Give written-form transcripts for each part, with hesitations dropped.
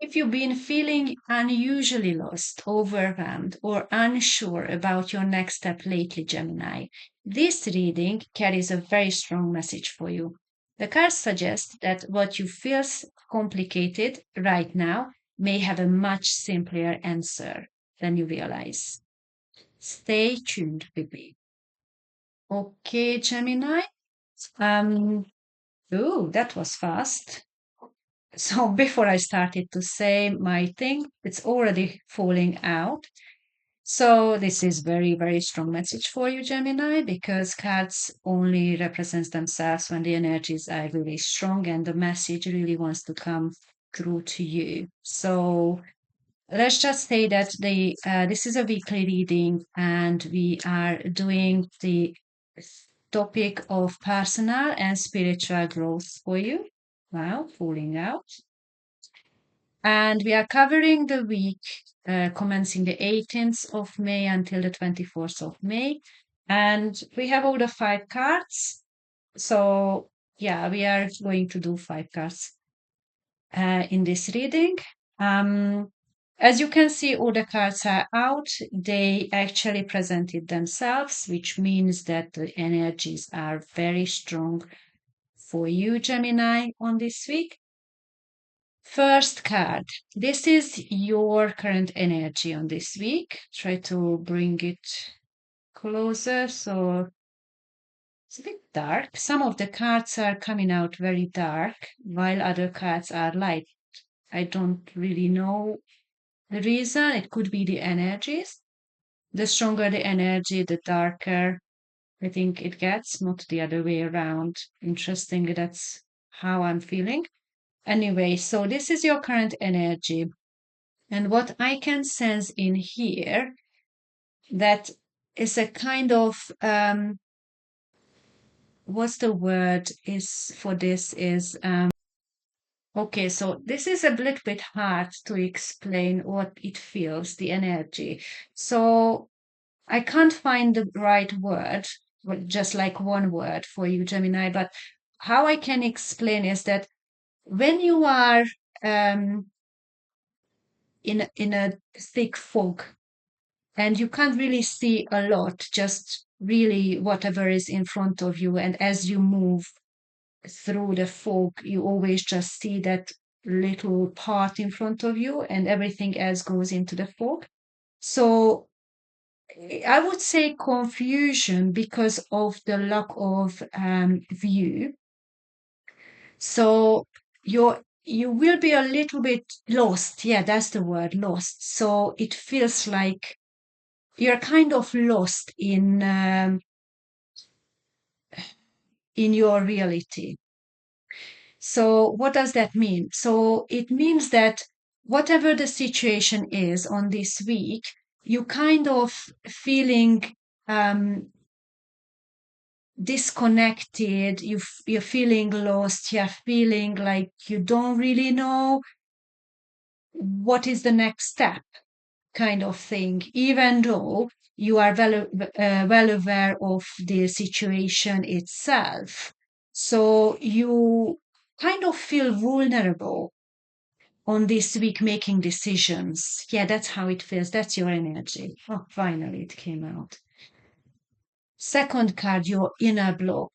If you've been feeling unusually lost, overwhelmed, or unsure about your next step lately, Gemini, this reading carries a very strong message for you. The cards suggest that what you feel complicated right now may have a much simpler answer than you realize. Stay tuned with me. Okay, Gemini. Um, oh, that was fast. So before I started to say my thing, it's already falling out. So this is very, very strong message for you, Gemini, because cards only represents themselves when the energies are really strong and the message really wants to come through to you. So let's just say that the this is a weekly reading and we are doing the topic of personal and spiritual growth for you. Wow, falling out. And we are covering the week commencing the 18th of May until the 24th of May. And we have all the five cards. So, yeah, we are going to do five cards in this reading. Um, as you can see, all the cards are out. They actually presented themselves, which means that the energies are very strong for you, Gemini, on this week. First card. This is your current energy on this week. Try to bring it closer. So it's a bit dark. Some of the cards are coming out very dark, while other cards are light. I don't really know the reason. It could be the energies. The stronger the energy, the darker I think it gets, not the other way around. Interesting. That's how I'm feeling. Anyway, so this is your current energy. And what I can sense in here that is a kind of what's the word is for this is okay, so this is a little bit hard to explain what it feels, the energy. So I can't find the right word, just like one word for you, Gemini, but how I can explain is that when you are um, in a thick fog and you can't really see a lot, just really whatever is in front of you. And as you move through the fog, you always just see that little part in front of you, and everything else goes into the fog. So I would say confusion because of the lack of view. So you will be a little bit lost. Yeah, that's the word, lost. So it feels like you're kind of lost in your reality. So what does that mean? So it means that whatever the situation is on this week, you kind of feeling um, disconnected. You're feeling lost. You're feeling like you don't really know what is the next step, kind of thing. Even though you are well aware of the situation itself, so you kind of feel vulnerable on this week making decisions. Yeah, that's how it feels. That's your energy. Oh, finally it came out. Second card, your inner block,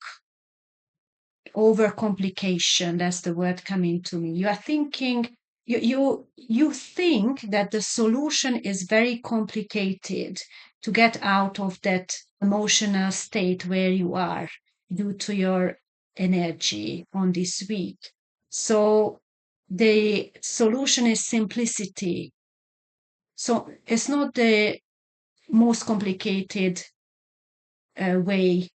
overcomplication. That's the word coming to me. You are thinking, you think that the solution is very complicated to get out of that emotional state where you are due to your energy on this week. So the solution is simplicity. So it's not the most complicated way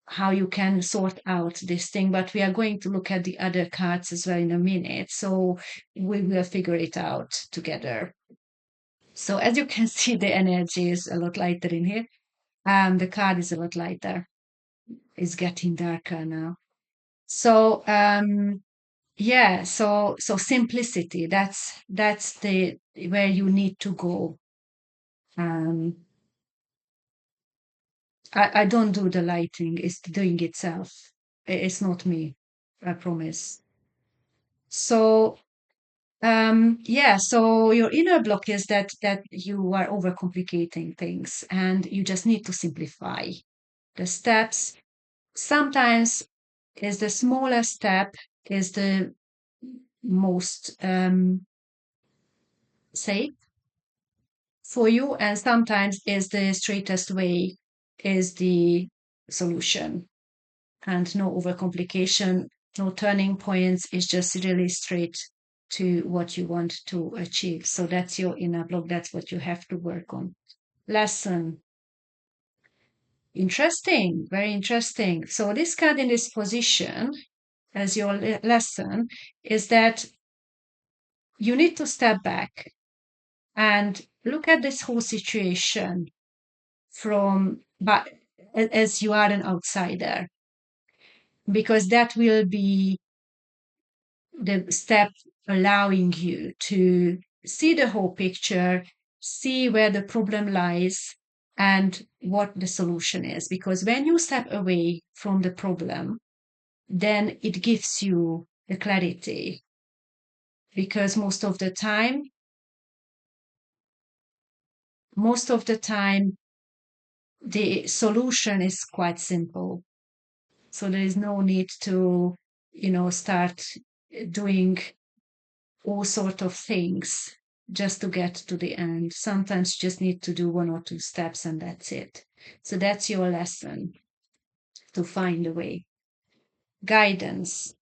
how you can sort out this thing, but we are going to look at the other cards as well in a minute. So we will figure it out together. So as you can see, the energy is a lot lighter in here. The card is a lot lighter. It's getting darker now. So yeah, so simplicity, that's the where you need to go. Um I don't do the lighting, it's doing itself. It's not me, I promise. So Yeah, so your inner block is that you are overcomplicating things and you just need to simplify the steps. Sometimes is the smallest step is the most safe for you, and sometimes is the straightest way is the solution, and no overcomplication, no turning points. It's just really straight to what you want to achieve. So that's your inner block. That's what you have to work on. Lesson. Interesting, very interesting. So this card in this position as your lesson is that you need to step back and look at this whole situation from but as you are an outsider, because that will be the step allowing you to see the whole picture, see where the problem lies and what the solution is. Because when you step away from the problem, then it gives you the clarity. Because most of the time, the solution is quite simple. So there is no need to, start doing all sort of things just to get to the end. Sometimes you just need to do one or two steps and that's it. So that's your lesson, to find a way. Guidance.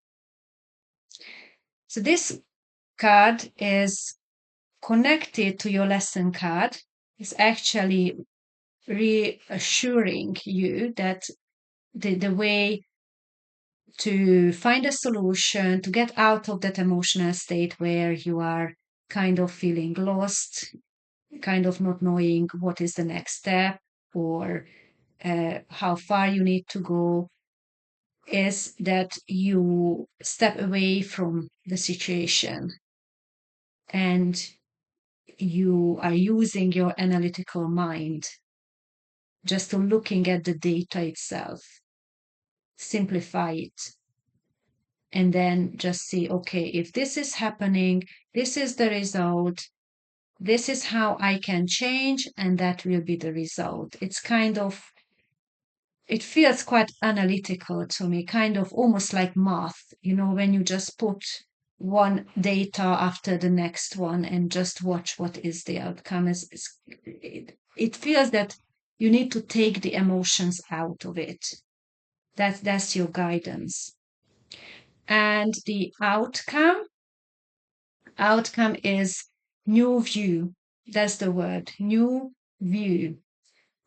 So this card is connected to your lesson card. It's actually reassuring you that the way to find a solution, to get out of that emotional state where you are kind of feeling lost, kind of not knowing what is the next step or how far you need to go, is that you step away from the situation and you are using your analytical mind just to looking at the data itself, simplify it, and then just see, okay, if this is happening, this is the result, this is how I can change, and that will be the result. It's kind of, it feels quite analytical to me, kind of almost like math, when you just put one data after the next one and just watch what is the outcome. It feels that you need to take the emotions out of it. That's your guidance. And the outcome is new view. That's the word, new view,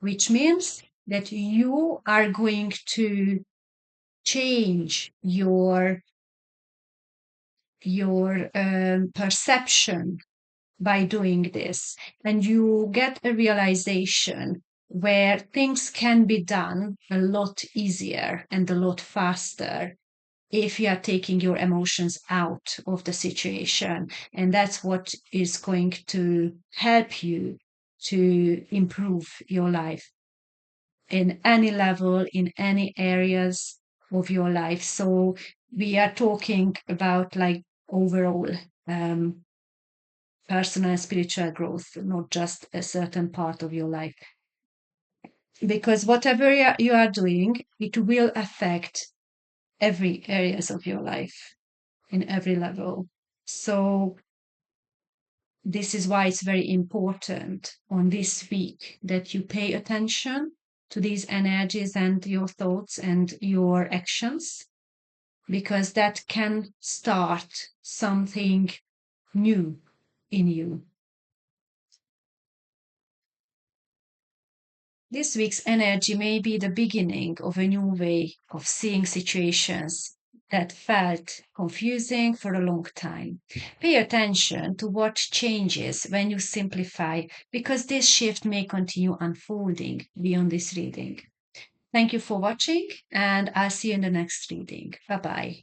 which means that you are going to change your perception by doing this, and you get a realization where things can be done a lot easier and a lot faster if you are taking your emotions out of the situation. And that's what is going to help you to improve your life in any level, in any areas of your life. So we are talking about like overall um, personal and spiritual growth, not just a certain part of your life. Because whatever you are doing, it will affect every areas of your life in every level. So this is why it's very important on this week that you pay attention to these energies and your thoughts and your actions, because that can start something new in you. This week's energy may be the beginning of a new way of seeing situations that felt confusing for a long time. Pay attention to what changes when you simplify, because this shift may continue unfolding beyond this reading. Thank you for watching, and I'll see you in the next reading. Bye bye.